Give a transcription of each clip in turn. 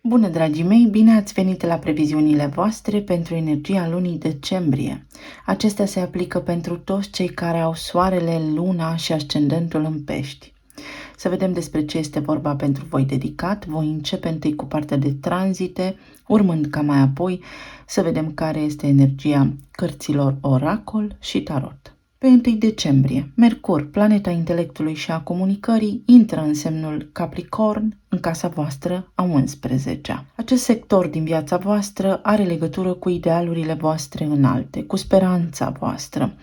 Bună, dragii mei! Bine ați venit la previziunile voastre pentru energia lunii decembrie. Acestea se aplică pentru toți cei care au soarele, luna și ascendentul în pești. Să vedem despre ce este vorba pentru voi dedicat. Voi începe întâi cu partea de tranzite, urmând ca mai apoi să vedem care este energia cărților oracol și tarot. Pe 1 decembrie, Mercur, planeta intelectului și a comunicării, intră în semnul Capricorn, în casa voastră a 11-a. Acest sector din viața voastră are legătură cu idealurile voastre înalte, cu speranța voastră,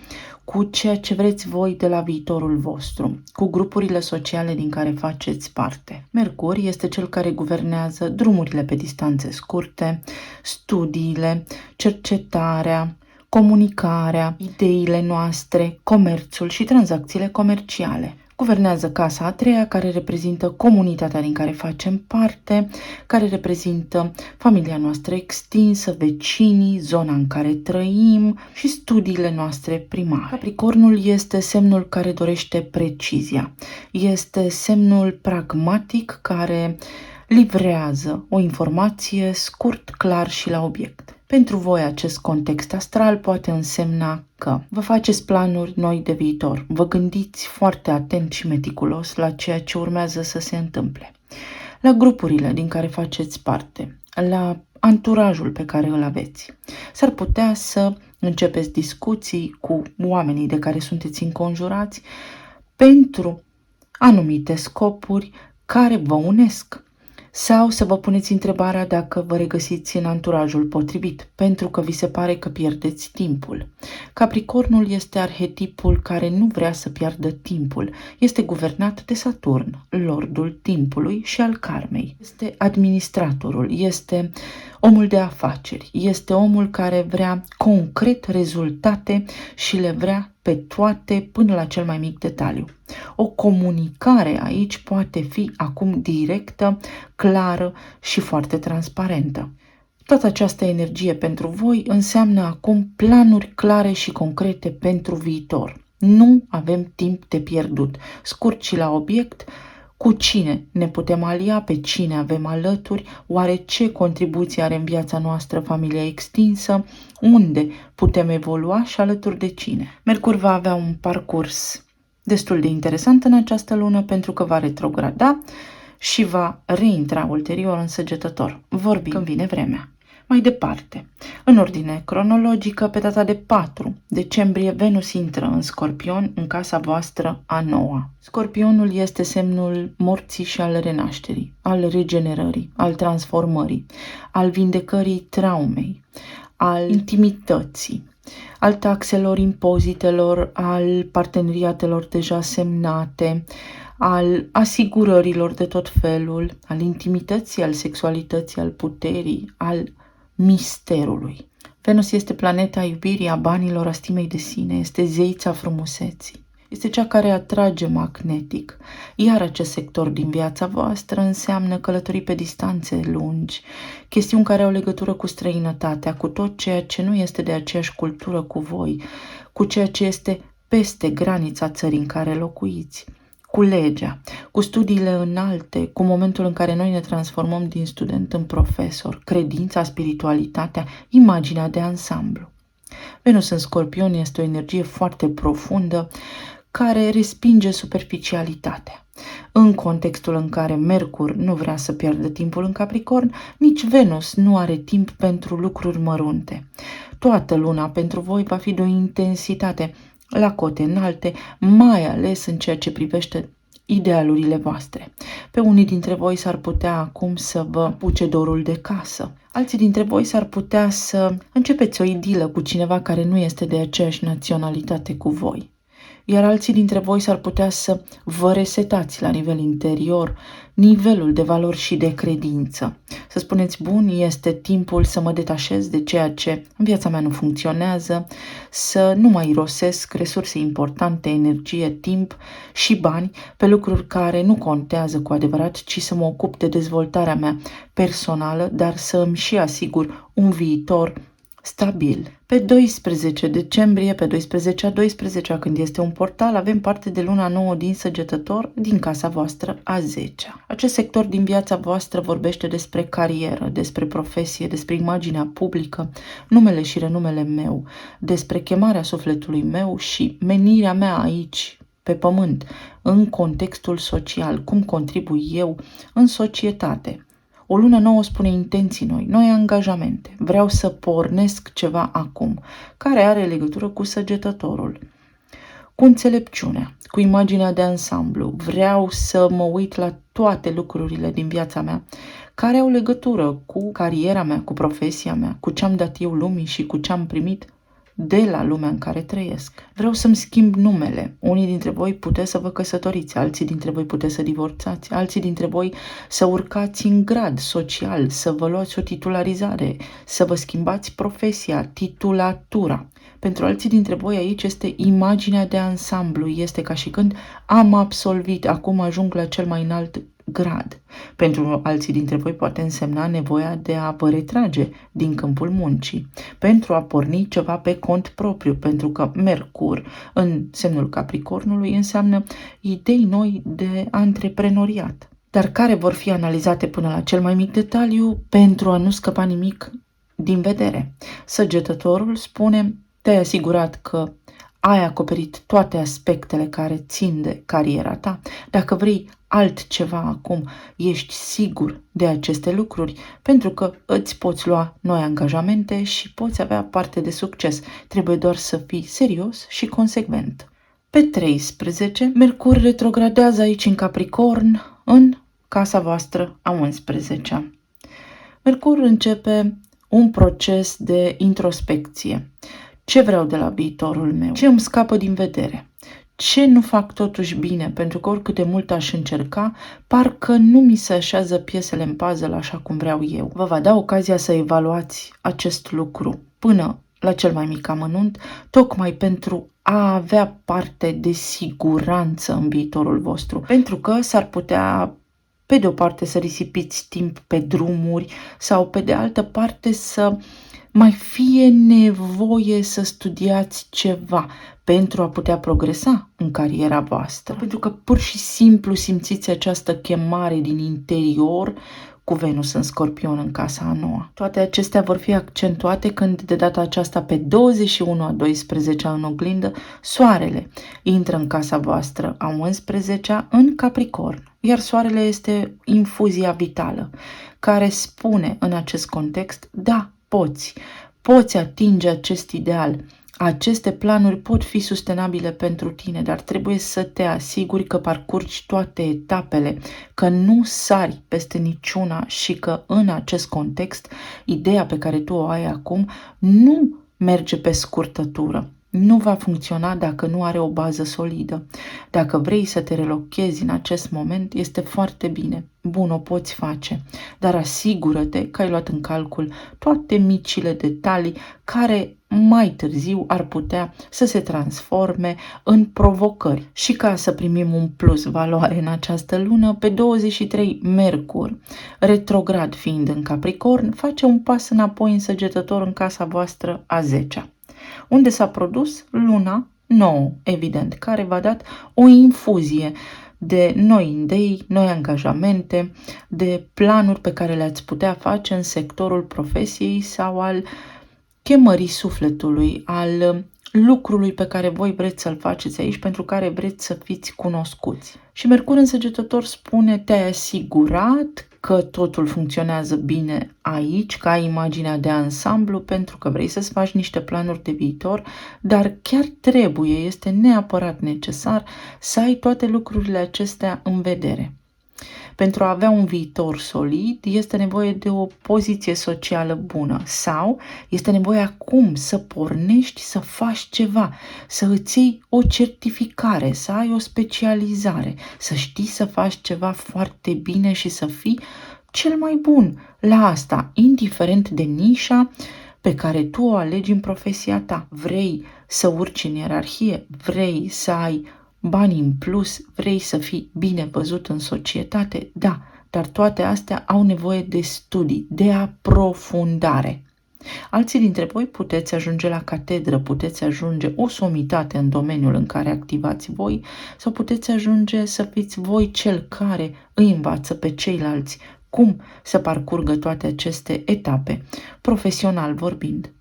cu ceea ce vreți voi de la viitorul vostru, cu grupurile sociale din care faceți parte. Mercur este cel care guvernează drumurile pe distanțe scurte, studiile, cercetarea, comunicarea, ideile noastre, comerțul și tranzacțiile comerciale. Guvernează casa a treia, care reprezintă comunitatea din care facem parte, care reprezintă familia noastră extinsă, vecinii, zona în care trăim și studiile noastre primare. Capricornul este semnul care dorește precizia. Este semnul pragmatic care livrează o informație scurt, clar și la obiect. Pentru voi acest context astral poate însemna că vă faceți planuri noi de viitor, vă gândiți foarte atent și meticulos la ceea ce urmează să se întâmple, la grupurile din care faceți parte, la anturajul pe care îl aveți. S-ar putea să începeți discuții cu oamenii de care sunteți înconjurați pentru anumite scopuri care vă unesc. Sau să vă puneți întrebarea dacă vă regăsiți în anturajul potrivit, pentru că vi se pare că pierdeți timpul. Capricornul este arhetipul care nu vrea să piardă timpul. Este guvernat de Saturn, lordul timpului și al karmei. Este administratorul, este omul de afaceri, este omul care vrea concret rezultate și le vrea pe toate până la cel mai mic detaliu. O comunicare aici poate fi acum directă, clară și foarte transparentă. Toată această energie pentru voi înseamnă acum planuri clare și concrete pentru viitor. Nu avem timp de pierdut. Scurt și la obiect, cu cine ne putem alia, pe cine avem alături, oare ce contribuție are în viața noastră familia extinsă, unde putem evolua și alături de cine. Mercur va avea un parcurs destul de interesant în această lună pentru că va retrograda și va reintra ulterior în Săgetător. Vorbim când vine vremea. Mai departe, în ordine cronologică, pe data de 4 decembrie, Venus intră în Scorpion, în casa voastră a 9-a. Scorpionul este semnul morții și al renașterii, al regenerării, al transformării, al vindecării traumei, al intimității, al taxelor, impozitelor, al parteneriatelor deja semnate, al asigurărilor de tot felul, al intimității, al sexualității, al puterii, al misterului. Venus este planeta iubirii, a banilor, a stimei de sine, este zeița frumuseții. Este cea care atrage magnetic, iar acest sector din viața voastră înseamnă călătorii pe distanțe lungi, chestiuni care au legătură cu străinătatea, cu tot ceea ce nu este de aceeași cultură cu voi, cu ceea ce este peste granița țării în care locuiți, cu legea, cu studiile înalte, cu momentul în care noi ne transformăm din student în profesor, credința, spiritualitatea, imaginea de ansamblu. Venus în Scorpion este o energie foarte profundă care respinge superficialitatea. În contextul în care Mercur nu vrea să piardă timpul în Capricorn, nici Venus nu are timp pentru lucruri mărunte. Toată luna pentru voi va fi de o intensitate la cote înalte, mai ales în ceea ce privește idealurile voastre. Pe unii dintre voi s-ar putea acum să vă puce dorul de casă. Alții dintre voi s-ar putea să începeți o idilă cu cineva care nu este de aceeași naționalitate cu voi. Iar alții dintre voi s-ar putea să vă resetați la nivel interior nivelul de valori și de credință. Să spuneți, bun, este timpul să mă detașez de ceea ce în viața mea nu funcționează, să nu mai irosesc resurse importante, energie, timp și bani pe lucruri care nu contează cu adevărat, ci să mă ocup de dezvoltarea mea personală, dar să îmi și asigur un viitor stabil. Pe 12 decembrie, pe 12 a 12, când este un portal, avem parte de luna nouă din Săgetător, din casa voastră a 10-a. Acest sector din viața voastră vorbește despre carieră, despre profesie, despre imaginea publică, numele și renumele meu, despre chemarea sufletului meu și menirea mea aici, pe pământ, în contextul social, cum contribui eu în societate. O lună nouă spune intenții noi, noi angajamente. Vreau să pornesc ceva acum, care are legătură cu Săgetătorul, cu înțelepciunea, cu imaginea de ansamblu. Vreau să mă uit la toate lucrurile din viața mea care au legătură cu cariera mea, cu profesia mea, cu ce am dat eu lumii și cu ce am primit de la lumea în care trăiesc. Vreau să-mi schimb numele. Unii dintre voi puteți să vă căsătoriți, alții dintre voi puteți să divorțați, alții dintre voi să urcați în grad social, să vă luați o titularizare, să vă schimbați profesia, titulatura. Pentru alții dintre voi aici este imaginea de ansamblu, este ca și când am absolvit, acum ajung la cel mai înalt grad. Pentru alții dintre voi poate însemna nevoia de a vă retrage din câmpul muncii, pentru a porni ceva pe cont propriu, pentru că Mercur, în semnul Capricornului, înseamnă idei noi de antreprenoriat, dar care vor fi analizate până la cel mai mic detaliu pentru a nu scăpa nimic din vedere. Săgetătorul spune: te-ai asigurat că ai acoperit toate aspectele care țin de cariera ta. Dacă vrei altceva acum, ești sigur de aceste lucruri, pentru că îți poți lua noi angajamente și poți avea parte de succes. Trebuie doar să fii serios și consecvent. Pe 13, Mercur retrogradează aici în Capricorn, în casa voastră a 11-a. Mercur începe un proces de introspecție. Ce vreau de la viitorul meu? Ce îmi scapă din vedere? Ce nu fac totuși bine? Pentru că oricât de mult aș încerca, parcă nu mi se așează piesele în puzzle așa cum vreau eu. Vă va da ocazia să evaluați acest lucru până la cel mai mic amănunt, tocmai pentru a avea parte de siguranță în viitorul vostru. Pentru că s-ar putea, pe de o parte, să risipiți timp pe drumuri sau pe de altă parte să mai fie nevoie să studiați ceva pentru a putea progresa în cariera voastră. Pentru că pur și simplu simțiți această chemare din interior cu Venus în Scorpion în casa a 9-a. Toate acestea vor fi accentuate când de data aceasta pe 21 a 12-a în oglindă, Soarele intră în casa voastră a 11-a în Capricorn. Iar Soarele este infuzia vitală care spune în acest context: da, poți atinge acest ideal. Aceste planuri pot fi sustenabile pentru tine, dar trebuie să te asiguri că parcurgi toate etapele, că nu sari peste niciuna și că în acest context ideea pe care tu o ai acum nu merge pe scurtătură. Nu va funcționa dacă nu are o bază solidă. Dacă vrei să te relochezi în acest moment, este foarte bine. Bun, o poți face, dar asigură-te că ai luat în calcul toate micile detalii care mai târziu ar putea să se transforme în provocări. Și ca să primim un plus valoare în această lună, pe 23 Mercur, retrograd fiind în Capricorn, face un pas înapoi în Săgetător în casa voastră a 10-a. Unde s-a produs luna nouă, evident, care v-a dat o infuzie de noi idei, noi angajamente, de planuri pe care le-ați putea face în sectorul profesiei sau al chemării sufletului, al lucrului pe care voi vreți să-l faceți aici, pentru care vreți să fiți cunoscuți. Și Mercur în Săgetător spune: te-ai asigurat că totul funcționează bine aici, că ai imaginea de ansamblu, pentru că vrei să-ți faci niște planuri de viitor, dar chiar este neapărat necesar să ai toate lucrurile acestea în vedere. Pentru a avea un viitor solid, este nevoie de o poziție socială bună sau este nevoie acum să pornești, să faci ceva, să îți iei o certificare, să ai o specializare, să știi să faci ceva foarte bine și să fii cel mai bun la asta, indiferent de nișa pe care tu o alegi în profesia ta. Vrei să urci în ierarhie, vrei să ai bani în plus, vrei să fii bine văzut în societate? Da, dar toate astea au nevoie de studii, de aprofundare. Alții dintre voi puteți ajunge la catedră, puteți ajunge o somitate în domeniul în care activați voi sau puteți ajunge să fiți voi cel care îi învață pe ceilalți cum să parcurgă toate aceste etape, profesional vorbind.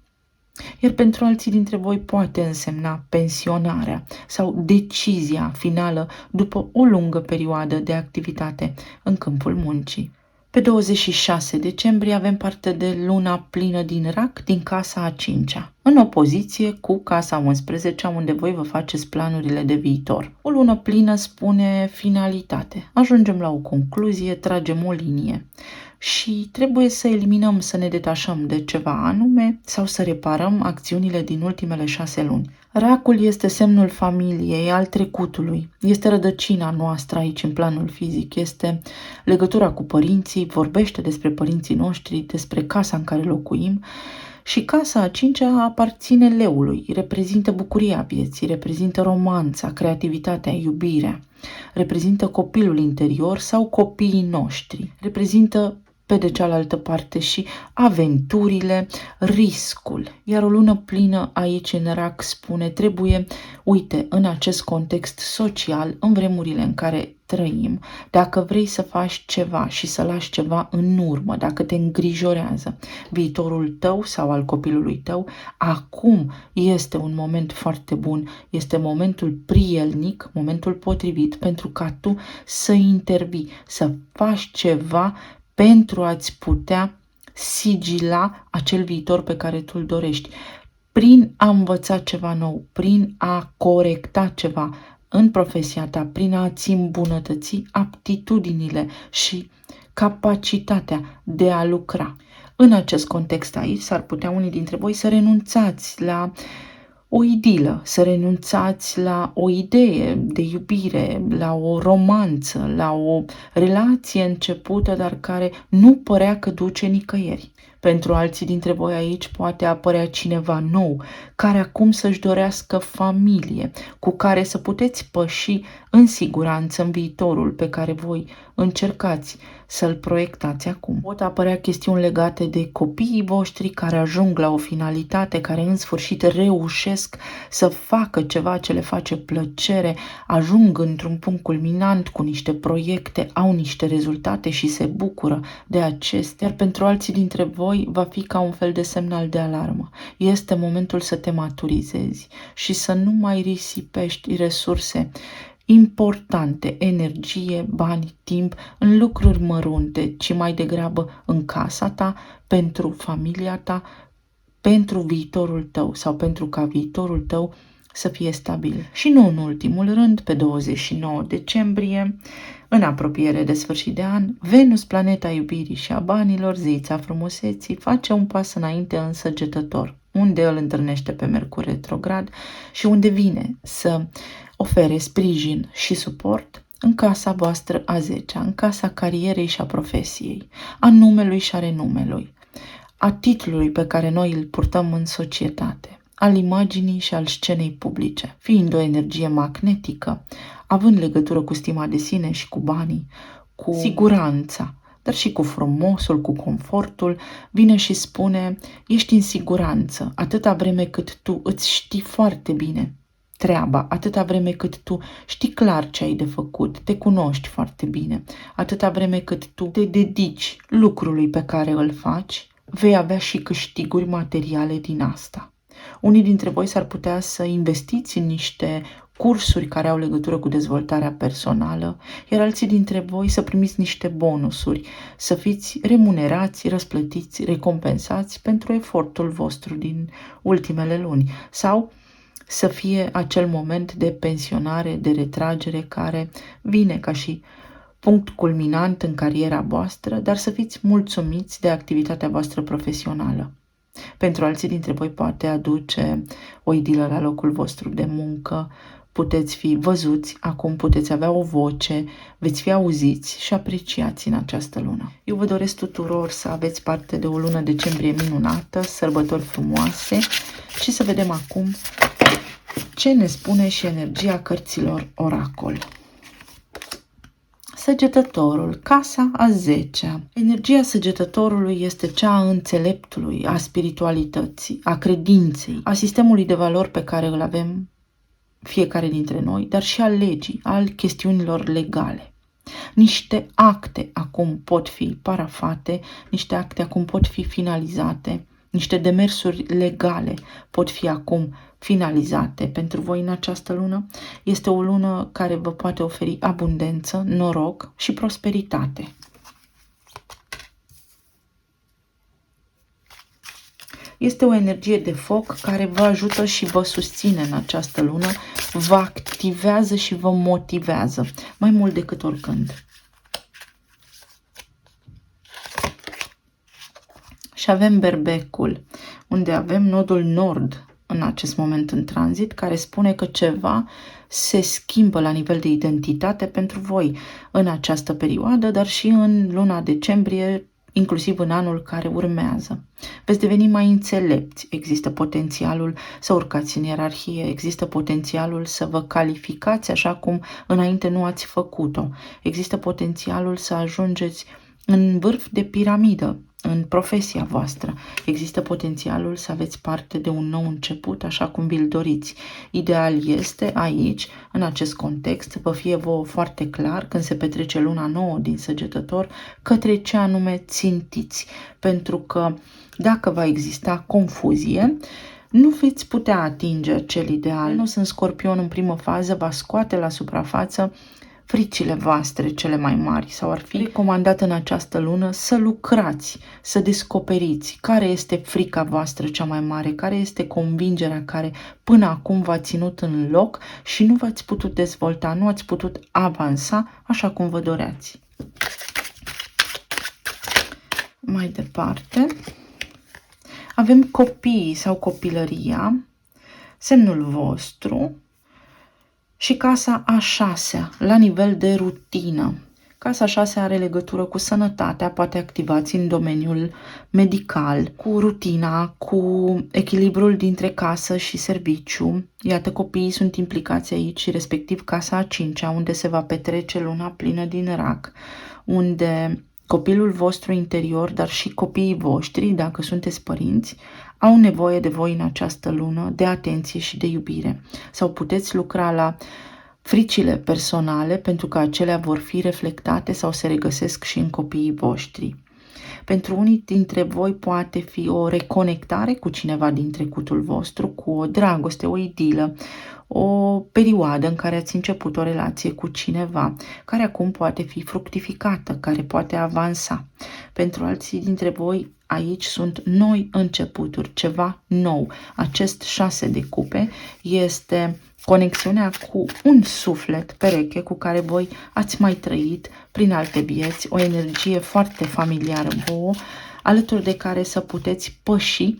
Iar pentru alții dintre voi poate însemna pensionarea sau decizia finală după o lungă perioadă de activitate în câmpul muncii. Pe 26 decembrie avem parte de luna plină din Rac, din casa a 5-a, în opoziție cu casa 11-a, unde voi vă faceți planurile de viitor. O lună plină spune finalitate. Ajungem la o concluzie, tragem o linie și trebuie să eliminăm, să ne detașăm de ceva anume sau să reparăm acțiunile din ultimele 6 luni. Racul este semnul familiei, al trecutului, este rădăcina noastră aici în planul fizic, este legătura cu părinții, vorbește despre părinții noștri, despre casa în care locuim și casa a 5-a aparține leului, reprezintă bucuria vieții, reprezintă romanța, creativitatea, iubirea, reprezintă copilul interior sau copiii noștri, reprezintă pe de cealaltă parte și aventurile, riscul. Iar o lună plină aici în Rac spune, trebuie, uite, în acest context social, în vremurile în care trăim, dacă vrei să faci ceva și să lași ceva în urmă, dacă te îngrijorează viitorul tău sau al copilului tău, acum este un moment foarte bun, este momentul prielnic, momentul potrivit pentru ca tu să intervii, să faci ceva pentru a-ți putea sigila acel viitor pe care tu îl dorești. Prin a învăța ceva nou, prin a corecta ceva în profesia ta, prin a-ți îmbunătăți aptitudinile și capacitatea de a lucra. În acest context aici s-ar putea unii dintre voi să renunțați la o idilă, să renunțați la o idee de iubire, la o romanță, la o relație începută, dar care nu părea că duce nicăieri. Pentru alții dintre voi aici poate apărea cineva nou, care acum să-și dorească familie, cu care să puteți păși în siguranță în viitorul pe care voi încercați să-l proiectați acum. Pot apărea chestiuni legate de copiii voștri care ajung la o finalitate, care în sfârșit reușesc să facă ceva ce le face plăcere, ajung într-un punct culminant cu niște proiecte, au niște rezultate și se bucură de acestea. Iar pentru alții dintre voi va fi ca un fel de semnal de alarmă. Este momentul să te maturizezi și să nu mai risipești resurse importante, energie, bani, timp, în lucruri mărunte, ci mai degrabă în casa ta, pentru familia ta, pentru viitorul tău sau pentru ca viitorul tău să fie stabil. Și nu în ultimul rând, pe 29 decembrie, în apropiere de sfârșit de an, Venus, planeta iubirii și a banilor, zeița frumuseții, face un pas înainte în Săgetător, unde îl întâlnește pe Mercur retrograd și unde vine să ofere sprijin și suport în casa voastră a 10-a, în casa carierei și a profesiei, a numelui și a renumelui, a titlului pe care noi îl purtăm în societate, al imaginii și al scenei publice, fiind o energie magnetică, având legătură cu stima de sine și cu banii, cu siguranța, dar și cu frumosul, cu confortul, vine și spune, ești în siguranță atâta vreme cât tu îți știi foarte bine treaba, atâta vreme cât tu știi clar ce ai de făcut, te cunoști foarte bine, atâta vreme cât tu te dedici lucrului pe care îl faci, vei avea și câștiguri materiale din asta. Unii dintre voi s-ar putea să investiți în niște cursuri care au legătură cu dezvoltarea personală, iar alții dintre voi să primiți niște bonusuri, să fiți remunerați, răsplătiți, recompensați pentru efortul vostru din ultimele luni sau să fie acel moment de pensionare, de retragere care vine ca și punct culminant în cariera voastră, dar să fiți mulțumiți de activitatea voastră profesională. Pentru alții dintre voi poate aduce o idilă la locul vostru de muncă, puteți fi văzuți, acum puteți avea o voce, veți fi auziți și apreciați în această lună. Eu vă doresc tuturor să aveți parte de o lună decembrie minunată, sărbători frumoase și să vedem acum ce ne spune și energia cărților oracol. Săgetătorul, casa a 10-a. Energia săgetătorului este cea a înțeleptului, a spiritualității, a credinței, a sistemului de valori pe care îl avem fiecare dintre noi, dar și al legii, al chestiunilor legale. Niște acte acum pot fi parafate, niște acte acum pot fi finalizate, niște demersuri legale pot fi acum finalizate pentru voi în această lună. Este o lună care vă poate oferi abundență, noroc și prosperitate. Este o energie de foc care vă ajută și vă susține în această lună, vă activează și vă motivează, mai mult decât oricând. Și avem berbecul, unde avem nodul nord în acest moment în tranzit, care spune că ceva se schimbă la nivel de identitate pentru voi în această perioadă, dar și în luna decembrie, inclusiv în anul care urmează. Veți deveni mai înțelepți, există potențialul să urcați în ierarhie, există potențialul să vă calificați așa cum înainte nu ați făcut-o, există potențialul să ajungeți în vârf de piramidă, în profesia voastră. Există potențialul să aveți parte de un nou început, așa cum vi-l doriți. Ideal este aici, în acest context, să vă fie vouă foarte clar, când se petrece luna nouă din Săgetător, către ce anume țintiți. Pentru că dacă va exista confuzie, nu veți putea atinge acel ideal. Nu sunt Scorpion în primă fază, va scoate la suprafață fricile voastre cele mai mari sau ar fi recomandat în această lună să lucrați, să descoperiți care este frica voastră cea mai mare, care este convingerea care până acum v-a ținut în loc și nu v-ați putut dezvolta, nu ați putut avansa așa cum vă doreați. Mai departe, avem copiii sau copilăria, semnul vostru, și casa a 6-a, la nivel de rutină. Casa a 6-a are legătură cu sănătatea, poate activați în domeniul medical, cu rutina, cu echilibrul dintre casă și serviciu. Iată, copiii sunt implicați aici și respectiv casa a 5-a, unde se va petrece luna plină din Rac, unde copilul vostru interior, dar și copiii voștri, dacă sunteți părinți, au nevoie de voi în această lună, de atenție și de iubire. Sau puteți lucra la fricile personale, pentru că acelea vor fi reflectate sau se regăsesc și în copiii voștri. Pentru unii dintre voi poate fi o reconectare cu cineva din trecutul vostru, cu o dragoste, o idilă, o perioadă în care ați început o relație cu cineva, care acum poate fi fructificată, care poate avansa. Pentru alții dintre voi, aici sunt noi începuturi, ceva nou. Acest 6 de cupe este conexiunea cu un suflet pereche cu care voi ați mai trăit prin alte vieți, o energie foarte familiară vouă, alături de care să puteți păși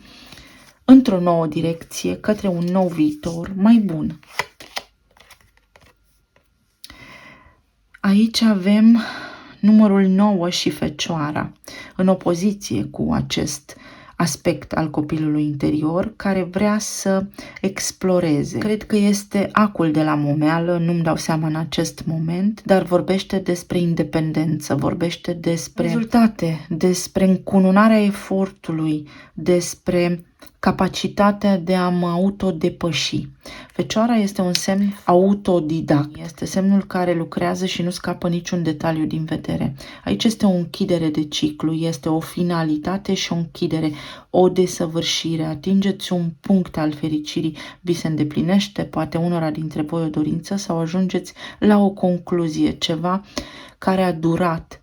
într-o nouă direcție, către un nou viitor mai bun. Aici avem numărul 9 și Fecioara, în opoziție cu acest aspect al copilului interior care vrea să exploreze. Cred că este acul de la momeală, nu-mi dau seama în acest moment, dar vorbește despre independență, vorbește despre rezultate, despre încununarea efortului, despre capacitatea de a mă autodepăși. Fecioara este un semn autodidact, este semnul care lucrează și nu scapă niciun detaliu din vedere. Aici este o închidere de ciclu, este o finalitate și o închidere, o desăvârșire. Atingeți un punct al fericirii, vi se îndeplinește, poate unora dintre voi o dorință sau ajungeți la o concluzie, ceva care a durat,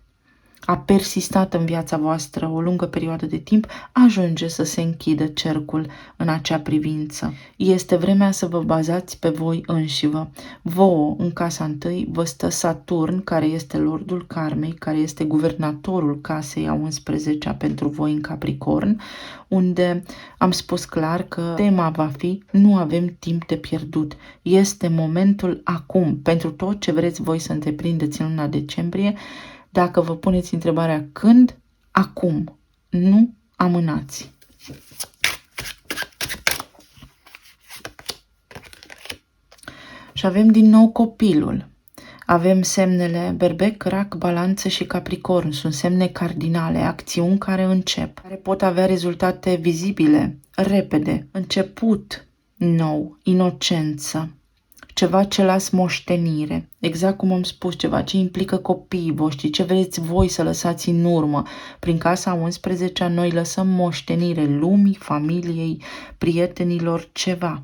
a persistat în viața voastră o lungă perioadă de timp, ajunge să se închidă cercul în acea privință. Este vremea să vă bazați pe voi înșivă. Vouă, în casa întâi, vă stă Saturn, care este lordul karmei, care este guvernatorul casei a 11-a pentru voi în Capricorn, unde am spus clar că tema va fi: nu avem timp de pierdut. Este momentul acum pentru tot ce vreți voi să întreprindeți în luna decembrie. Dacă vă puneți întrebarea când, acum, nu amânați. Și avem din nou copilul. Avem semnele Berbec, Rac, Balanță și Capricorn. Sunt semne cardinale, acțiuni care încep, care pot avea rezultate vizibile, repede, început nou, inocență, ceva ce las moștenire, exact cum am spus, ceva ce implică copiii voștri, ce vreți voi să lăsați în urmă. Prin casa 11 noi lăsăm moștenire lumii, familiei, prietenilor, ceva.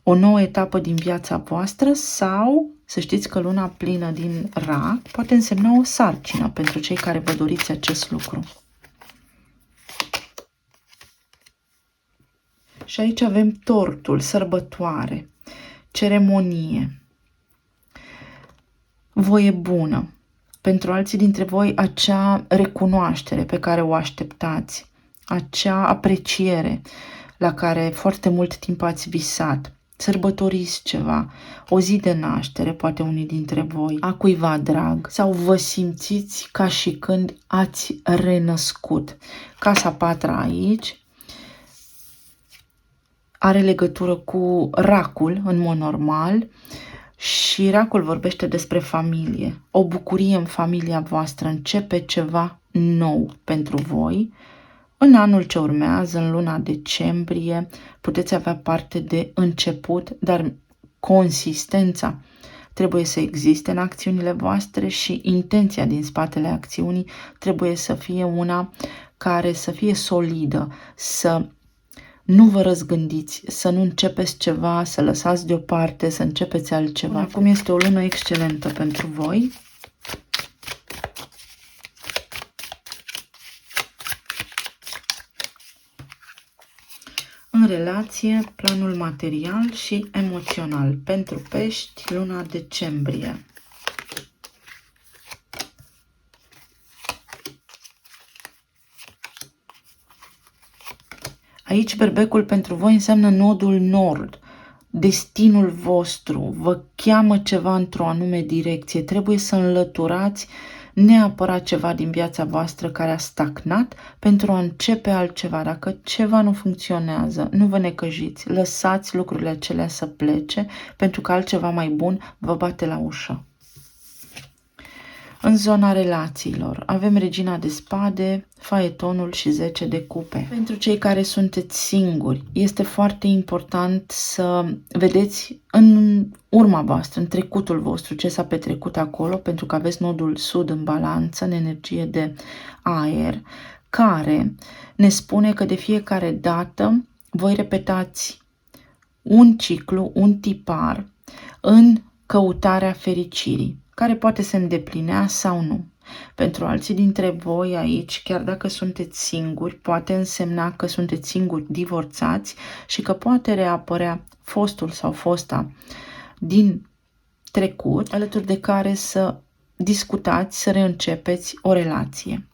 O nouă etapă din viața voastră sau să știți că luna plină din Rac poate însemna o sarcină pentru cei care vă doriți acest lucru. Și aici avem tortul, sărbătoare, ceremonie, voie bună. Pentru alții dintre voi acea recunoaștere pe care o așteptați, acea apreciere la care foarte mult timp ați visat. Sărbătoriți ceva, o zi de naștere, poate unii dintre voi, a cuiva drag, sau vă simțiți ca și când ați renăscut. Casa 4 aici are legătură cu Racul, în mod normal, și Racul vorbește despre familie. O bucurie în familia voastră, începe ceva nou pentru voi. În anul ce urmează, în luna decembrie, puteți avea parte de început, dar consistența trebuie să existe în acțiunile voastre și intenția din spatele acțiunii trebuie să fie una care să fie solidă, să nu vă răzgândiți, să nu începeți ceva, să lăsați deoparte, să începeți altceva. Acum este o lună excelentă pentru voi. În relație, planul material și emoțional. Pentru pești, luna decembrie. Aici berbecul pentru voi înseamnă nodul nord, destinul vostru, vă cheamă ceva într-o anume direcție, trebuie să înlăturați neapărat ceva din viața voastră care a stagnat pentru a începe altceva. Dacă ceva nu funcționează, nu vă necăjiți, lăsați lucrurile acelea să plece pentru că altceva mai bun vă bate la ușă. În zona relațiilor avem Regina de Spade, Faetonul și 10 de cupe. Pentru cei care sunteți singuri, este foarte important să vedeți în urma voastră, în trecutul vostru, ce s-a petrecut acolo, pentru că aveți nodul sud în balanță, în energie de aer, care ne spune că de fiecare dată voi repetați un ciclu, un tipar în căutarea fericirii, care poate se îndeplinea sau nu. Pentru alții dintre voi aici, chiar dacă sunteți singuri, poate însemna că sunteți singuri divorțați și că poate reapărea fostul sau fosta din trecut, alături de care să discutați, să reîncepeți o relație.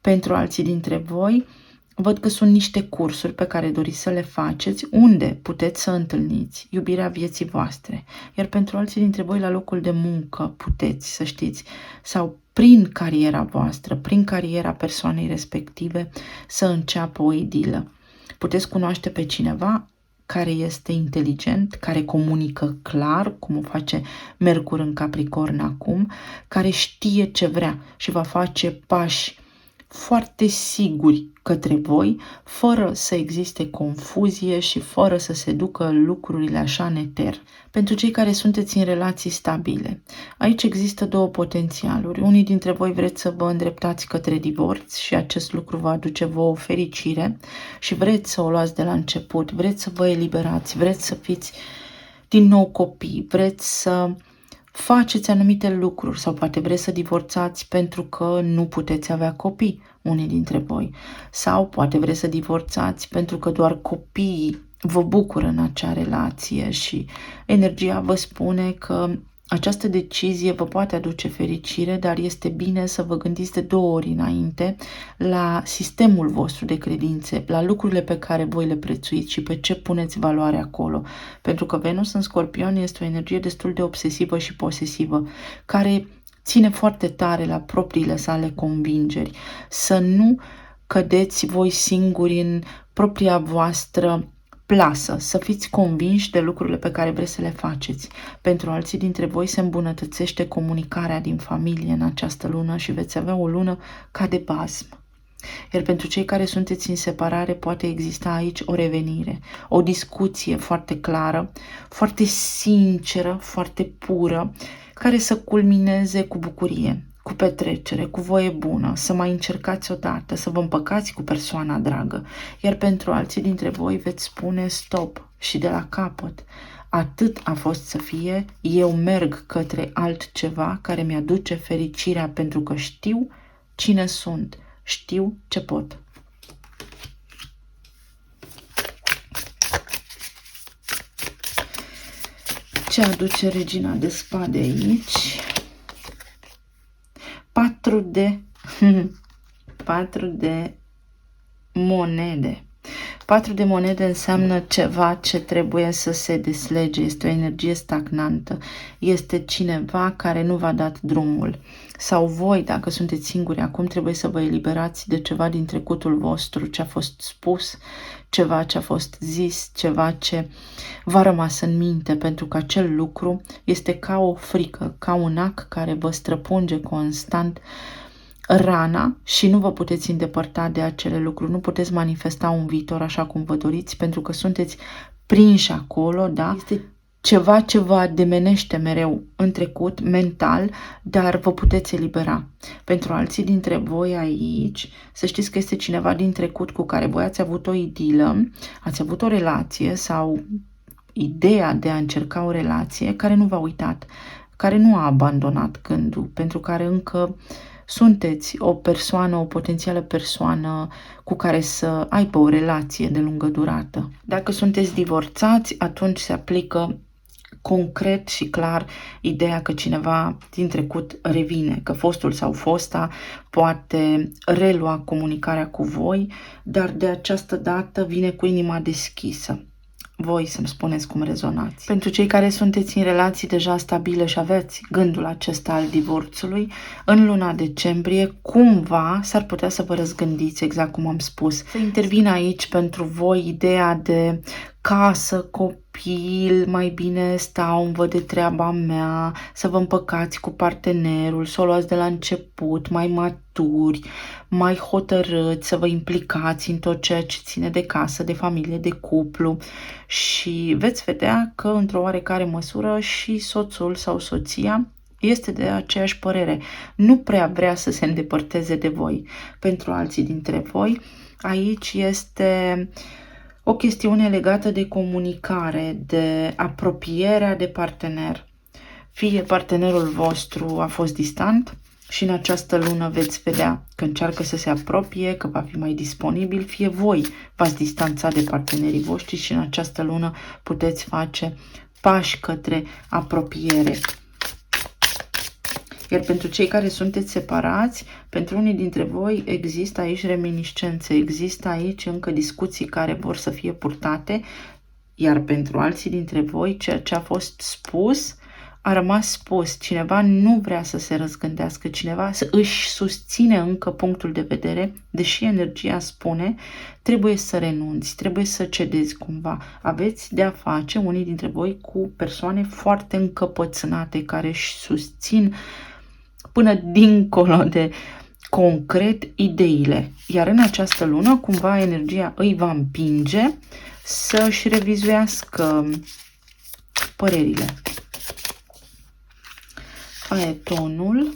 Pentru alții dintre voi, văd că sunt niște cursuri pe care doriți să le faceți, unde puteți să întâlniți iubirea vieții voastre. Iar pentru alții dintre voi, la locul de muncă, puteți, să știți, sau prin cariera voastră, prin cariera persoanei respective, să înceapă o idilă. Puteți cunoaște pe cineva care este inteligent, care comunică clar, cum o face Mercur în Capricorn acum, care știe ce vrea și va face pași foarte siguri către voi, fără să existe confuzie și fără să se ducă lucrurile așa în eter. Pentru cei care sunteți în relații stabile, aici există două potențialuri. Unii dintre voi vreți să vă îndreptați către divorț și acest lucru va aduce vouă fericire și vreți să o luați de la început, vreți să vă eliberați, vreți să fiți din nou copii, vreți să faceți anumite lucruri sau poate vreți să divorțați pentru că nu puteți avea copii, unii dintre voi. Sau poate vreți să divorțați pentru că doar copiii vă bucură în acea relație și energia vă spune că această decizie vă poate aduce fericire, dar este bine să vă gândiți de 2 ori înainte la sistemul vostru de credințe, la lucrurile pe care voi le prețuiți și pe ce puneți valoare acolo. Pentru că Venus în Scorpion este o energie destul de obsesivă și posesivă, care ține foarte tare la propriile sale convingeri. Să nu cădeți voi singuri în propria voastră plasă, să fiți convinși de lucrurile pe care vreți să le faceți. Pentru alții dintre voi se îmbunătățește comunicarea din familie în această lună și veți avea o lună ca de basm. Iar pentru cei care sunteți în separare, poate exista aici o revenire, o discuție foarte clară, foarte sinceră, foarte pură, care să culmineze cu bucurie, cu petrecere, cu voie bună, să mai încercați odată, să vă împăcați cu persoana dragă. Iar pentru alții dintre voi veți spune stop și de la capăt. Atât a fost să fie, eu merg către altceva care mi-aduce fericirea pentru că știu cine sunt. Știu ce pot. Ce aduce regina de spade aici? 4 de monede. 4 de monede înseamnă ceva ce trebuie să se deslege, este o energie stagnantă, este cineva care nu v-a dat drumul. Sau voi, dacă sunteți singuri acum, trebuie să vă eliberați de ceva din trecutul vostru, ce a fost spus, ceva ce a fost zis, ceva ce v-a rămas în minte, pentru că acel lucru este ca o frică, ca un ac care vă străpunge constant rana și nu vă puteți îndepărta de acele lucruri, nu puteți manifesta un viitor așa cum vă doriți, pentru că sunteți prinși acolo, da? Este ceva ce vă ademenește mereu în trecut, mental, dar vă puteți elibera. Pentru alții dintre voi aici, să știți că este cineva din trecut cu care voi ați avut o idilă, ați avut o relație sau ideea de a încerca o relație care nu v-a uitat, care nu a abandonat gândul, pentru care încă sunteți o persoană, o potențială persoană cu care să aibă o relație de lungă durată. Dacă sunteți divorțați, atunci se aplică concret și clar ideea că cineva din trecut revine, că fostul sau fosta poate relua comunicarea cu voi, dar de această dată vine cu inima deschisă. Voi să-mi spuneți cum rezonați. Pentru cei care sunteți în relații deja stabile și aveți gândul acesta al divorțului, în luna decembrie, cumva s-ar putea să vă răzgândiți, exact cum am spus. Să intervină aici pentru voi ideea de casă, copil, mai bine stau, îmi văd de treaba mea, să vă împăcați cu partenerul, să o luați de la început, mai maturi, mai hotărâți, să vă implicați în tot ceea ce ține de casă, de familie, de cuplu și veți vedea că într-o oarecare măsură și soțul sau soția este de aceeași părere. Nu prea vrea să se îndepărteze de voi. Pentru alții dintre voi, aici este o chestiune legată de comunicare, de apropierea de partener. Fie partenerul vostru a fost distant și în această lună veți vedea că încearcă să se apropie, că va fi mai disponibil, fie voi v-ați distanțat de partenerii voștri și în această lună puteți face pași către apropiere. Iar pentru cei care sunteți separați, pentru unii dintre voi există aici reminiscențe, există aici încă discuții care vor să fie purtate, iar pentru alții dintre voi ceea ce a fost spus a rămas spus. Cineva nu vrea să se răzgândească, cineva își susține încă punctul de vedere, deși energia spune, trebuie să renunți, trebuie să cedezi cumva. Aveți de a face, unii dintre voi, cu persoane foarte încăpățânate, care își susțin până dincolo de concret ideile. Iar în această lună, cumva, energia îi va împinge să-și revizuiască părerile. Faetonul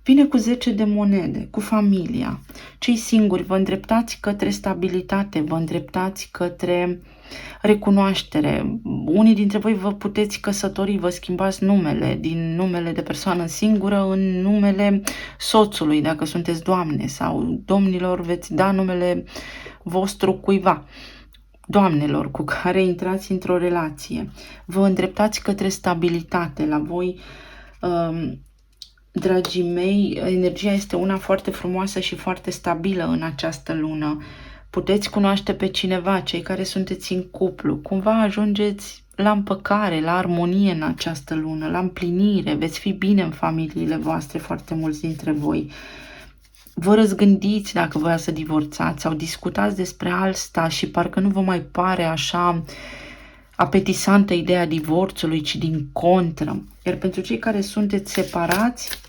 vine cu 10 de monede, cu familia. Cei singuri, vă îndreptați către stabilitate, vă îndreptați către recunoaștere. Unii dintre voi vă puteți căsători, vă schimbați numele, din numele de persoană singură în numele soțului, dacă sunteți doamne, sau domnilor veți da numele vostru cuiva. Doamnelor cu care intrați într-o relație, vă îndreptați către stabilitate. La voi, dragii mei, energia este una foarte frumoasă și foarte stabilă în această lună. Puteți cunoaște pe cineva, cei care sunteți în cuplu, cumva ajungeți la împăcare, la armonie în această lună, la împlinire, veți fi bine în familiile voastre, foarte mulți dintre voi. vă răzgândiți dacă voia să divorțați sau discutați despre asta și parcă nu vă mai pare așa apetisantă ideea divorțului, ci din contră. Iar pentru cei care sunteți separați,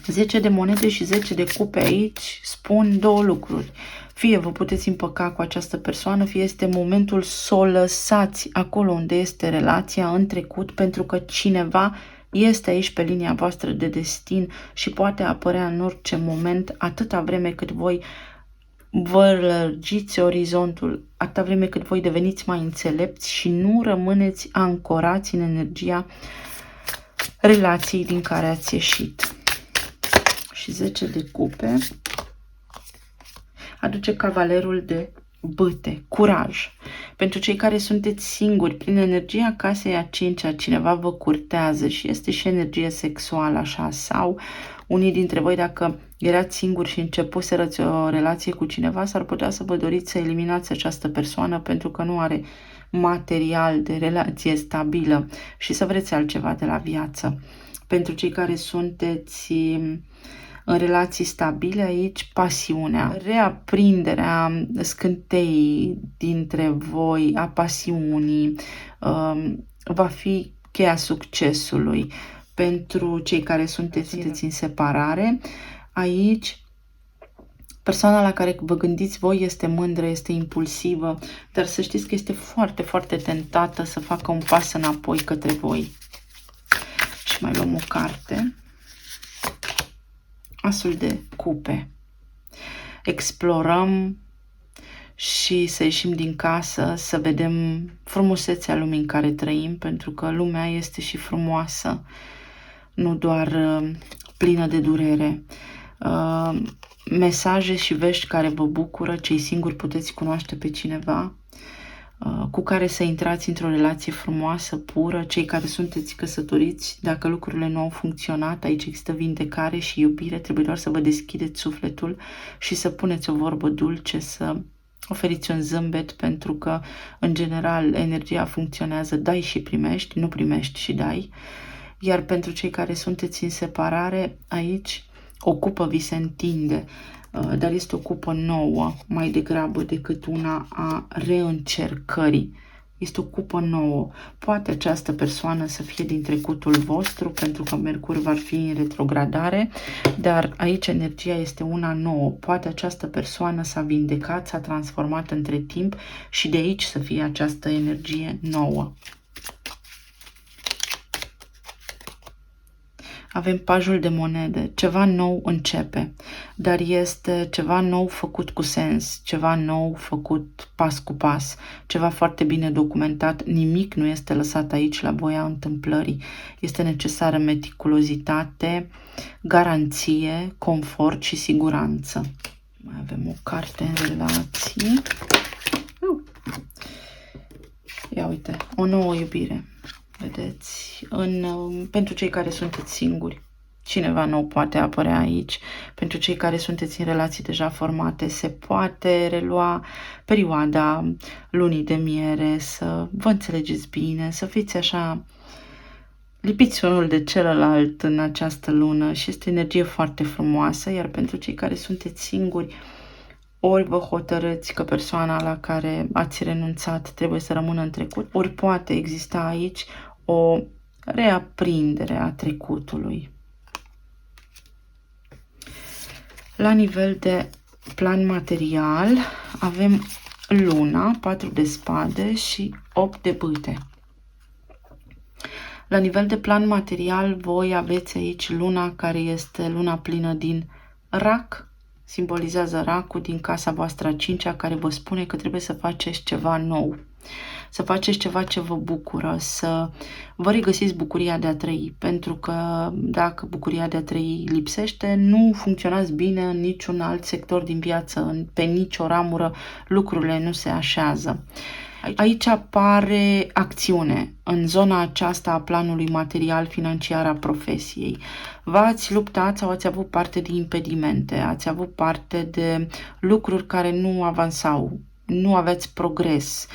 10 de monede și 10 de cupe aici spun două lucruri. Fie vă puteți împăca cu această persoană, fie este momentul să o lăsați acolo unde este relația în trecut, pentru că cineva este aici pe linia voastră de destin și poate apărea în orice moment, atâta vreme cât voi vă lărgiți orizontul, atâta vreme cât voi deveniți mai înțelepți și nu rămâneți ancorați în energia relației din care ați ieșit. Și 10 de cupe aduce cavalerul de bâte, curaj. Pentru cei care sunteți singuri, prin energia casei a 5-a, cineva vă curtează și este și energie sexuală așa, sau unii dintre voi, dacă erați singuri și începuserăți o relație cu cineva, s-ar putea să vă doriți să eliminați această persoană pentru că nu are material de relație stabilă și să vreți altceva de la viață. Pentru cei care sunteți în relații stabile, aici pasiunea, reaprinderea scânteii dintre voi, a pasiunii, va fi cheia succesului. Pentru cei care sunteți în separare, aici persoana la care vă gândiți voi este mândră, este impulsivă, dar să știți că este foarte, foarte tentată să facă un pas înapoi către voi. Și mai luăm o carte. Asul de cupe. Explorăm și să ieșim din casă, să vedem frumusețea lumii în care trăim, pentru că lumea este și frumoasă, nu doar plină de durere. Mesaje și vești care vă bucură, cei singuri puteți cunoaște pe cineva cu care să intrați într-o relație frumoasă, pură, cei care sunteți căsătoriți, dacă lucrurile nu au funcționat, aici există vindecare și iubire, trebuie doar să vă deschideți sufletul și să puneți o vorbă dulce, să oferiți un zâmbet, pentru că, în general, energia funcționează dai și primești, nu primești și dai. Iar pentru cei care sunteți în separare, aici o cupă vi se întinde, dar este o cupă nouă, mai degrabă decât una a reîncercării. Este o cupă nouă. Poate această persoană să fie din trecutul vostru, pentru că Mercur va fi în retrogradare, dar aici energia este una nouă. Poate această persoană s-a vindecat, s-a transformat între timp și de aici să fie această energie nouă. Avem pajul de monede, ceva nou începe, dar este ceva nou făcut cu sens, ceva nou făcut pas cu pas, ceva foarte bine documentat, nimic nu este lăsat aici la voia întâmplării. Este necesară meticulozitate, garanție, confort și siguranță. Mai avem o carte în relații. Ia uite, o nouă iubire. Vedeți, pentru cei care sunteți singuri, cineva nou poate apărea aici. Pentru cei care sunteți în relații deja formate, se poate relua perioada lunii de miere, să vă înțelegeți bine, să fiți așa lipiți unul de celălalt în această lună și este energie foarte frumoasă. Iar pentru cei care sunteți singuri, ori vă hotărâți că persoana la care ați renunțat trebuie să rămână în trecut, ori poate exista aici o reaprindere a trecutului. La nivel de plan material avem luna, 4 de spade și 8 de bâte. La nivel de plan material voi aveți aici luna, care este luna plină din rac, simbolizează racul din casa voastră a 5-a, care vă spune că trebuie să faceți ceva nou. Să faceți ceva ce vă bucură, să vă regăsiți bucuria de a trăi, pentru că dacă bucuria de a trăi lipsește, nu funcționați bine în niciun alt sector din viață, pe nicio ramură lucrurile nu se așează. Aici apare acțiune în zona aceasta a planului material, financiar, a profesiei. V-ați luptat sau ați avut parte de impedimente, ați avut parte de lucruri care nu avansau nu aveți progres,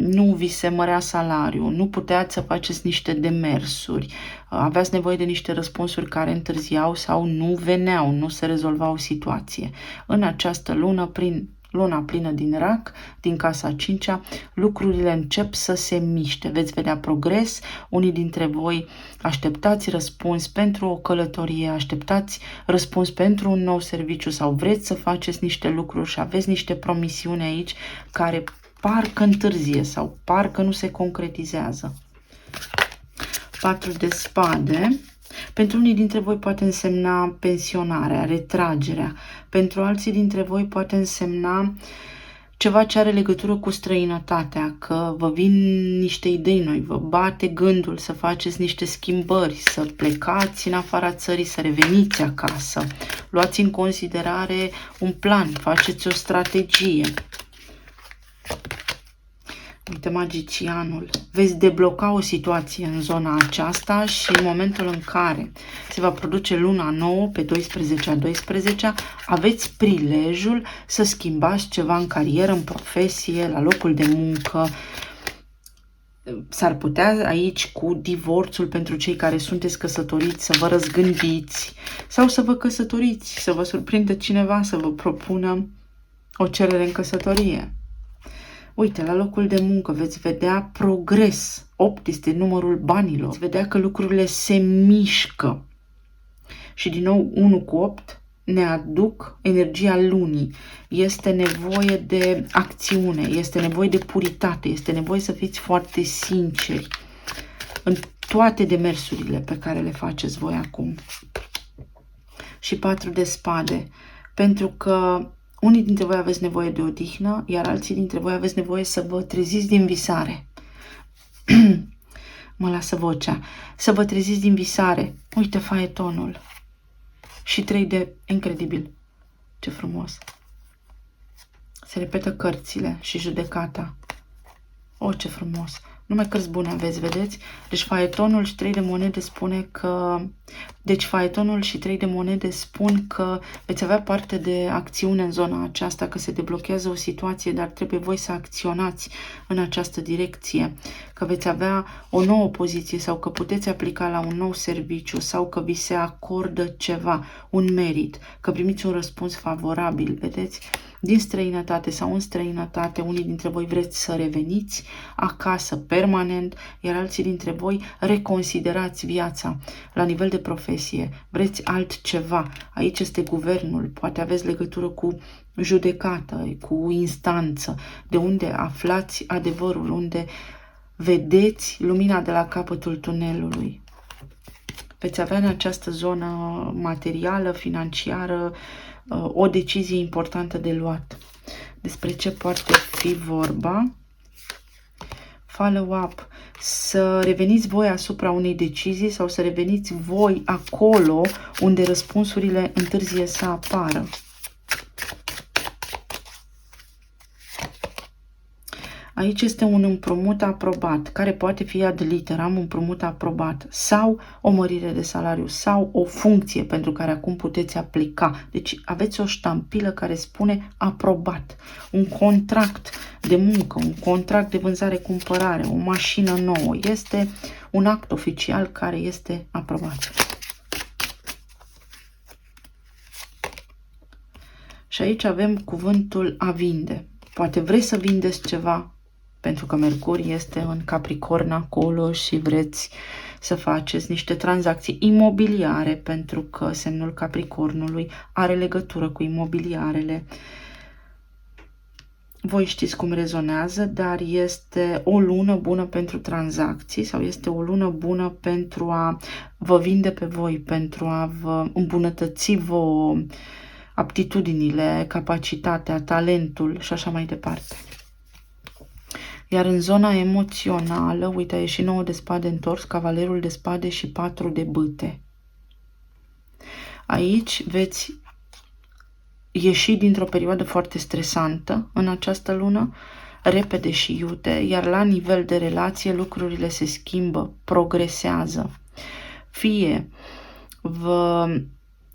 nu vi se mărea salariul, nu puteați să faceți niște demersuri, aveați nevoie de niște răspunsuri care întârziau sau nu veneau, nu se rezolva o situație. În această lună, prin luna plină din Rac, din casa a 5-a, lucrurile încep să se miște. Veți vedea progres, unii dintre voi așteptați răspuns pentru o călătorie, așteptați răspuns pentru un nou serviciu sau vreți să faceți niște lucruri și aveți niște promisiuni aici care parcă întârzie sau parcă nu se concretizează. 4 de spade. Pentru unii dintre voi poate însemna pensionarea, retragerea. Pentru alții dintre voi poate însemna ceva ce are legătură cu străinătatea, că vă vin niște idei noi, vă bate gândul să faceți niște schimbări, să plecați în afara țării, să reveniți acasă. Luați în considerare un plan, faceți o strategie. Uite, magicianul. Veți debloca o situație în zona aceasta și în momentul în care se va produce luna nouă pe 12/12, aveți prilejul să schimbați ceva în carieră, în profesie, la locul de muncă. S-ar putea aici cu divorțul pentru cei care sunteți căsătoriți să vă răzgândiți sau să vă căsătoriți, să vă surprindă cineva să vă propună o cerere în căsătorie. Uite, la locul de muncă veți vedea progres. 8 este numărul banilor. Veți vedea că lucrurile se mișcă. Și din nou 1 cu 8 ne aduc energia lunii. Este nevoie de acțiune, este nevoie de puritate, este nevoie să fiți foarte sinceri în toate demersurile pe care le faceți voi acum. Și 4 de spade, pentru că unii dintre voi aveți nevoie de odihnă, iar alții dintre voi aveți nevoie să vă treziți din visare. Mă lasă vocea. Să vă treziți din visare. Uite faetonul. Și 3 de... Incredibil. Ce frumos. Se repetă cărțile și judecata. Oh, ce frumos. Numai cărți bune aveți, vedeți? Deci faetonul și 3 de monede spune că... Deci faetonul și 3 de monede spun că veți avea parte de acțiune în zona aceasta, că se deblochează o situație, dar trebuie voi să acționați în această direcție, că veți avea o nouă poziție sau că puteți aplica la un nou serviciu sau că vi se acordă ceva, un merit, că primiți un răspuns favorabil, vedeți? Din străinătate sau în străinătate, unii dintre voi vreți să reveniți acasă permanent, iar alții dintre voi reconsiderați viața la nivel de profesie, vreți altceva. Aici este guvernul, poate aveți legătură cu judecată, cu instanță, de unde aflați adevărul, unde vedeți lumina de la capătul tunelului. Veți avea în această zonă materială, financiară, o decizie importantă de luat. Despre ce poate fi vorba? Follow-up. Să reveniți voi asupra unei decizii sau să reveniți voi acolo unde răspunsurile întârzie să apară. Aici este un împrumut aprobat, care poate fi ad literam, un împrumut aprobat, sau o mărire de salariu, sau o funcție pentru care acum puteți aplica. Deci aveți o ștampilă care spune aprobat, un contract de muncă, un contract de vânzare-cumpărare, o mașină nouă. Este un act oficial care este aprobat. Și aici avem cuvântul a vinde. Poate vreți să vindeți ceva, pentru că Mercur este în Capricorn acolo și vreți să faceți niște tranzacții imobiliare, pentru că semnul Capricornului are legătură cu imobiliarele. Voi știți cum rezonează, dar este o lună bună pentru tranzacții sau este o lună bună pentru a vă vinde pe voi, pentru a vă îmbunătăți aptitudinile, capacitatea, talentul și așa mai departe. Iar în zona emoțională, uite, a ieșit 9 de spade întors, cavalerul de spade și 4 de bâte. Aici veți ieși dintr-o perioadă foarte stresantă în această lună, repede și iute, iar la nivel de relație lucrurile se schimbă, progresează. Fie vă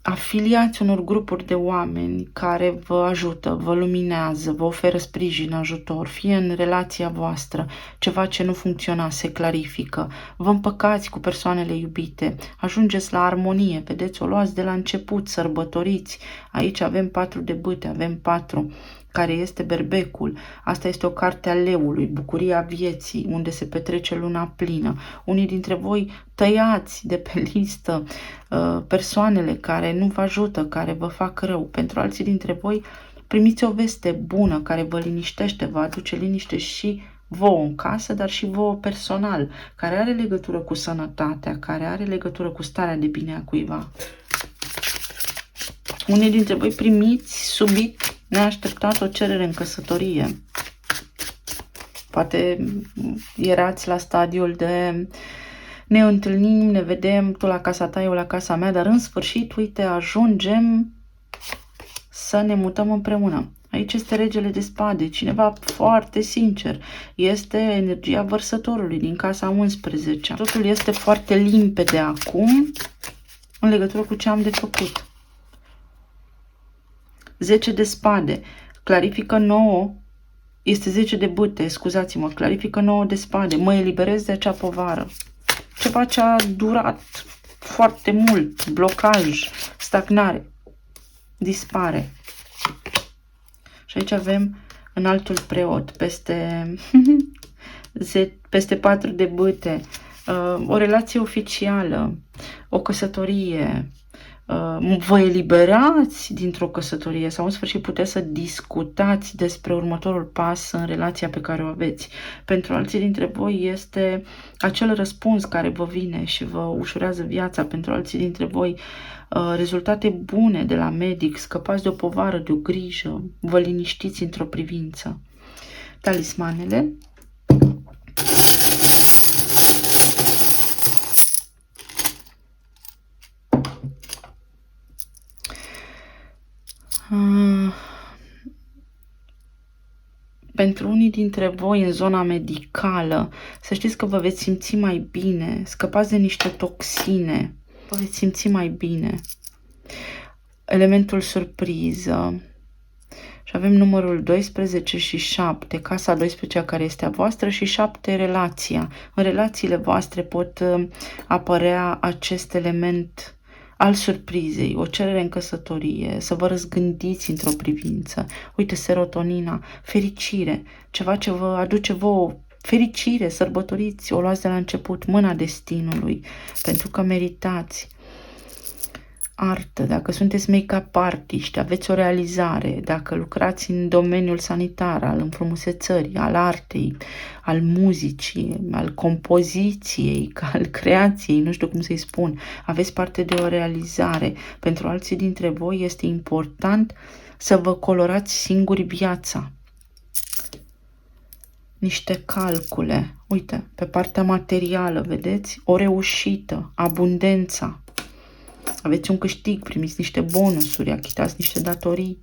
afiliați unor grupuri de oameni care vă ajută, vă luminează, vă oferă sprijin, ajutor, fie în relația voastră, ceva ce nu funcționa se clarifică, vă împăcați cu persoanele iubite, ajungeți la armonie, vedeți, o luați de la început, sărbătoriți, aici avem 4 de bâte, avem 4, care este berbecul. Asta este o carte a leului, bucuria vieții, unde se petrece luna plină. Unii dintre voi tăiați de pe listă persoanele care nu vă ajută, care vă fac rău. Pentru alții dintre voi primiți o veste bună care vă liniștește, vă aduce liniște și vouă în casă, dar și vouă personal, care are legătură cu sănătatea, care are legătură cu starea de bine a cuiva. Unii dintre voi primiți subit, neașteptat, o cerere în căsătorie. Poate erați la stadiul de ne întâlnim, ne vedem, tu la casa ta, eu la casa mea, dar în sfârșit, uite, ajungem să ne mutăm împreună. Aici este regele de spade, cineva foarte sincer. Este energia vărsătorului din casa 11. Totul este foarte limpede acum în legătură cu ce am de făcut. 10 de spade, clarifică 9, este 10 de bâte, scuzați-mă, clarifică 9 de spade, mă eliberez de acea povară. Ceva ce a durat foarte mult, blocaj, stagnare, dispare. Și aici avem înaltul preot, peste 4 de bâte, o relație oficială, o căsătorie, vă eliberați dintr-o căsătorie sau în sfârșit puteți să discutați despre următorul pas în relația pe care o aveți. Pentru alții dintre voi este acel răspuns care vă vine și vă ușurează viața. Pentru alții dintre voi rezultate bune de la medic, scăpați de o povară, de o grijă, vă liniștiți într-o privință. Talismanele. Pentru unii dintre voi în zona medicală, să știți că vă veți simți mai bine, scăpați de niște toxine, vă veți simți mai bine. Elementul surpriză. Și avem numărul 12 și 7, casa 12 care este a voastră și 7 relația. În relațiile voastre pot apărea acest element al surprizei, o cerere în căsătorie, să vă răzgândiți într-o privință. Uite, serotonina, fericire, ceva ce vă aduce vouă fericire, sărbătoriți, o luați de la început, mâna destinului, pentru că meritați. Artă, dacă sunteți make-up artiști, aveți o realizare, dacă lucrați în domeniul sanitar, al înfrumusețării, al artei, al muzicii, al compoziției, al creației, nu știu cum să-i spun, aveți parte de o realizare. Pentru alții dintre voi este important să vă colorați singuri viața. Niște calcule, uite, pe partea materială, vedeți? O reușită, abundența. Aveți un câștig, primiți niște bonusuri, achitați niște datorii.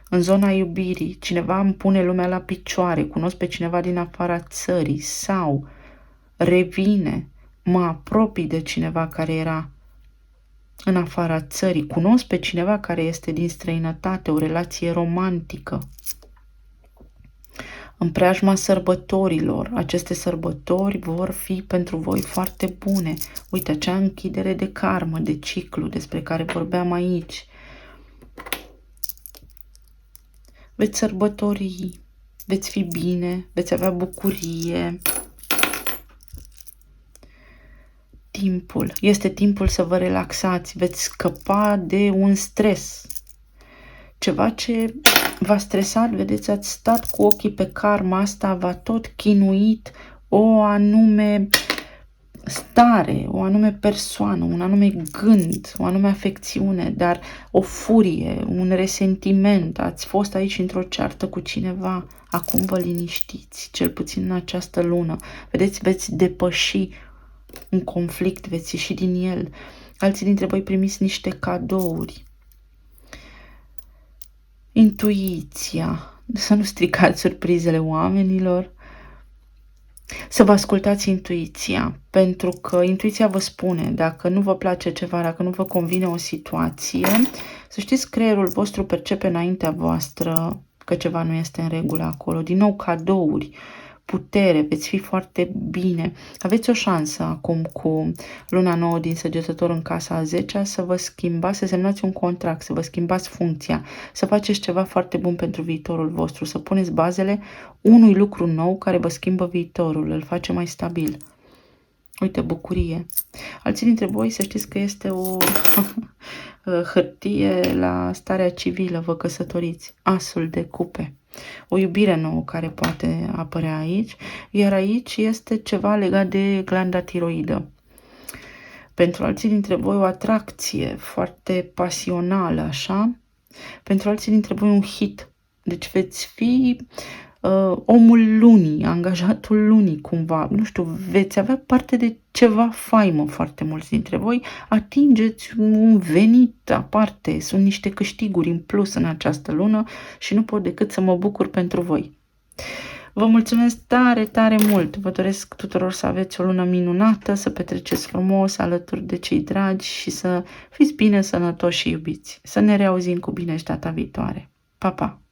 În zona iubirii, cineva îmi pune lumea la picioare, cunosc pe cineva din afara țării sau revine, mă apropii de cineva care era în afara țării, cunosc pe cineva care este din străinătate, o relație romantică. În preajma sărbătorilor, aceste sărbători vor fi pentru voi foarte bune. Uite, acea închidere de karmă, de ciclu despre care vorbeam aici. Veți sărbători, veți fi bine, veți avea bucurie. Timpul, este timpul să vă relaxați, veți scăpa de un stres. Ceva ce v-a stresat, vedeți, ați stat cu ochii pe karma asta, v-a tot chinuit o anume stare, o anume persoană, un anume gând, o anume afecțiune, dar o furie, un resentiment. Ați fost aici într-o ceartă cu cineva, acum vă liniștiți, cel puțin în această lună. Vedeți, veți depăși un conflict, veți ieși din el. Alții dintre voi primiți niște cadouri. Intuiția, să nu stricați surprizele oamenilor. Să vă ascultați intuiția, pentru că intuiția vă spune dacă nu vă place ceva, dacă nu vă convine o situație, să știți, creierul vostru percepe înaintea voastră că ceva nu este în regulă acolo. Din nou, cadouri, putere, veți fi foarte bine. Aveți o șansă acum cu luna nouă din Săgetător în casa a 10-a să vă schimbați, să semnați un contract, să vă schimbați funcția, să faceți ceva foarte bun pentru viitorul vostru, să puneți bazele unui lucru nou care vă schimbă viitorul, îl face mai stabil. Uite, bucurie. Alții dintre voi să știți că este o hârtie la starea civilă, vă căsătoriți, asul de cupe. O iubire nouă care poate apărea aici, iar aici este ceva legat de glanda tiroidă. Pentru alții dintre voi o atracție foarte pasională, așa. Pentru alții dintre voi un hit. Deci veți fi omul lunii, angajatul lunii cumva, nu știu, veți avea parte de ceva faimă foarte mulți dintre voi, atingeți un venit aparte, sunt niște câștiguri în plus în această lună și nu pot decât să mă bucur pentru voi. Vă mulțumesc tare, tare mult! Vă doresc tuturor să aveți o lună minunată, să petreceți frumos alături de cei dragi și să fiți bine, sănătoși și iubiți. Să ne reauzim cu bine și data viitoare. Pa, pa!